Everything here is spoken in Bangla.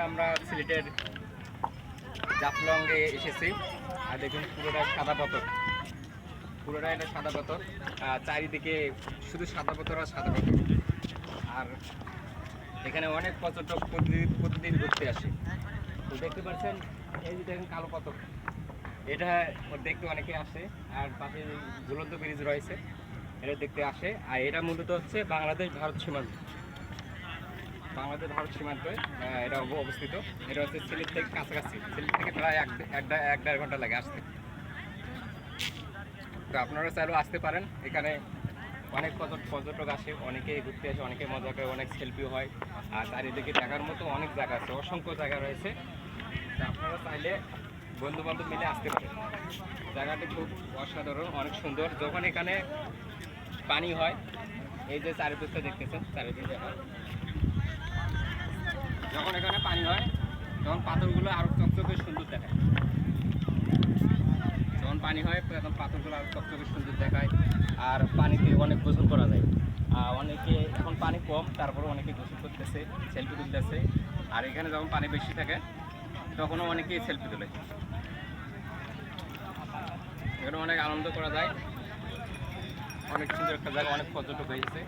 আমরা সিলেটের জাফলংয়ে এসেছি। আর দেখুন পুরোটা সাদা পাথর, পুরোটা এটা সাদা পাথর। চারিদিকে শুধু সাদা পাথর আর সাদা পাথর। আর এখানে অনেক পর্যটক প্রতিদিন ঘুরতে আসে। তো দেখতে পাচ্ছেন এই যে দেখেন কালো পাথর, এটা দেখতে অনেকে আসে। আর পাশে ঝুলন্ত ব্রিজ রয়েছে, এটা দেখতে আসে। আর এটা মূলত হচ্ছে বাংলাদেশ ভারত সীমান্ত, বাংলাদেশ ভারত সীমান্তে এটা অবস্থিত। এটা হচ্ছে সিলেট থেকে কাছাকাছি, সিলেট থেকে প্রায় এক দেড় ঘন্টা লাগে আসতে। তো আপনারা চাইলেও আসতে পারেন। এখানে অনেক পর্যটক আসে, অনেকে ঘুরতে আসে, অনেকে মজা করে, অনেক সেলফি হয়। আর চারিদিকে দেখার মতো অনেক জায়গা আছে, অসংখ্য জায়গা রয়েছে। তো আপনারা চাইলে বন্ধু বান্ধব মিলে আসতে পারেন। জায়গাটি খুব অসাধারণ, অনেক সুন্দর। যখন এখানে পানি হয়, এই যে চারিদিকটা দেখতেছেন, চারিদিকে যখন এখানে পানি হয় তখন পাথরগুলো আরও চকচকে সুন্দর দেখায়। যখন পানি হয় তখন পাথরগুলো আরও চকচকে সুন্দর দেখায়। আর পানিতে অনেক গোসল করা যায়। অনেকে এখন পানি কম, তারপরে অনেকে গোসল করতেছে, সেলফি তুলতেছে। আর এখানে যখন পানি বেশি থাকে তখনও অনেকেই সেলফি তোলে। এখানে অনেক আনন্দ করা যায়, অনেক সুন্দর একটা জায়গা, অনেক পর্যটক হয়েছে।